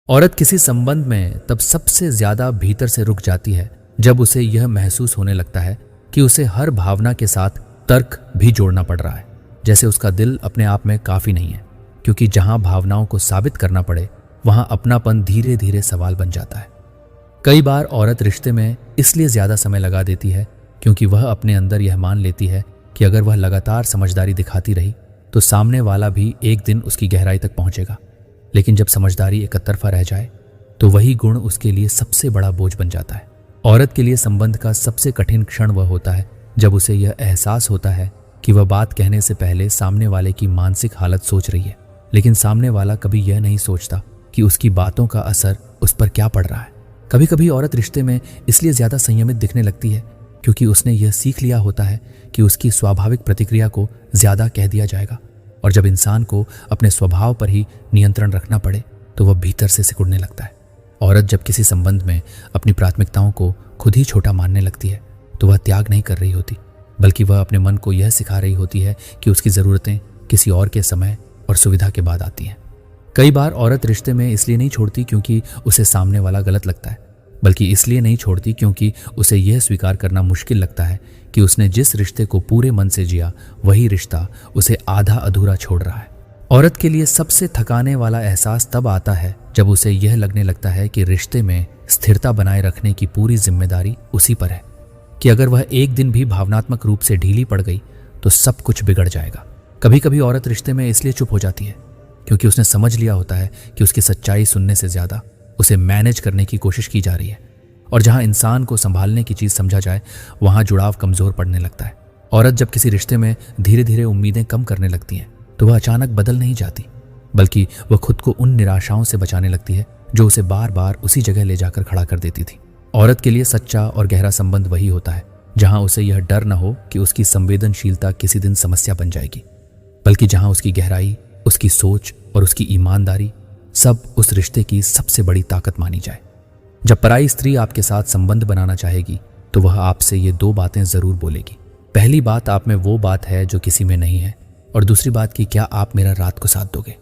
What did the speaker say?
औरत किसी संबंध में तब सबसे ज्यादा भीतर से रुक जाती है जब उसे यह महसूस होने लगता है कि उसे हर भावना के साथ तर्क भी जोड़ना पड़ रहा है, जैसे उसका दिल अपने आप में काफी नहीं है। क्योंकि जहां भावनाओं को साबित करना पड़े वहां अपनापन धीरे धीरे सवाल बन जाता है। कई बार औरत रिश्ते में इसलिए ज्यादा समय लगा देती है क्योंकि वह अपने अंदर यह मान लेती है कि अगर वह लगातार समझदारी दिखाती रही तो सामने वाला भी एक दिन उसकी गहराई तक पहुंचेगा। लेकिन जब समझदारी एक तरफा रह जाए तो वही गुण उसके लिए सबसे बड़ा बोझ बन जाता है। औरत के लिए संबंध का सबसे कठिन क्षण वह होता है जब उसे यह एहसास होता है कि वह बात कहने से पहले सामने वाले की मानसिक हालत सोच रही है, लेकिन सामने वाला कभी यह नहीं सोचता कि उसकी बातों का असर उस पर क्या पड़ रहा है। कभी कभी औरत रिश्ते में इसलिए ज्यादा संयमित दिखने लगती है क्योंकि उसने यह सीख लिया होता है कि उसकी स्वाभाविक प्रतिक्रिया को ज्यादा कह दिया जाएगा, और जब इंसान को अपने स्वभाव पर ही नियंत्रण रखना पड़े तो वह भीतर से सिकुड़ने लगता है। औरत जब किसी संबंध में अपनी प्राथमिकताओं को खुद ही छोटा मानने लगती है तो वह त्याग नहीं कर रही होती, बल्कि वह अपने मन को यह सिखा रही होती है कि उसकी ज़रूरतें किसी और के समय और सुविधा के बाद आती हैं। कई बार औरत रिश्ते में इसलिए नहीं छोड़ती क्योंकि उसे सामने वाला गलत लगता है, बल्कि इसलिए नहीं छोड़ती क्योंकि उसे यह स्वीकार करना मुश्किल लगता है कि उसने जिस रिश्ते को पूरे मन से जिया वही रिश्ता उसे आधा अधूरा छोड़ रहा है। औरत के लिए सबसे थकाने वाला एहसास तब आता है जब उसे यह लगने लगता है कि रिश्ते में स्थिरता बनाए रखने की पूरी जिम्मेदारी उसी पर है, कि अगर वह एक दिन भी भावनात्मक रूप से ढीली पड़ गई तो सब कुछ बिगड़ जाएगा। कभी कभी औरत रिश्ते में इसलिए चुप हो जाती है क्योंकि उसने समझ लिया होता है कि उसकी सच्चाई सुनने से ज्यादा उसे मैनेज करने की कोशिश की जा रही है, और जहां इंसान को संभालने की चीज समझा जाए वहां जुड़ाव कमजोर पड़ने लगता है। औरत जब किसी रिश्ते में धीरे धीरे उम्मीदें कम करने लगती हैं तो वह अचानक बदल नहीं जाती, बल्कि वह खुद को उन निराशाओं से बचाने लगती है जो उसे बार बार उसी जगह ले जाकर खड़ा कर देती थी। औरत के लिए सच्चा और गहरा संबंध वही होता है जहां उसे यह डर न हो कि उसकी संवेदनशीलता किसी दिन समस्या बन जाएगी, बल्कि जहां उसकी गहराई, उसकी सोच और उसकी ईमानदारी सब उस रिश्ते की सबसे बड़ी ताकत मानी जाए। जब पराई स्त्री आपके साथ संबंध बनाना चाहेगी तो वह आपसे ये दो बातें जरूर बोलेगी। पहली बात, आप में वो बात है जो किसी में नहीं है, और दूसरी बात कि क्या आप मेरा रात को साथ दोगे।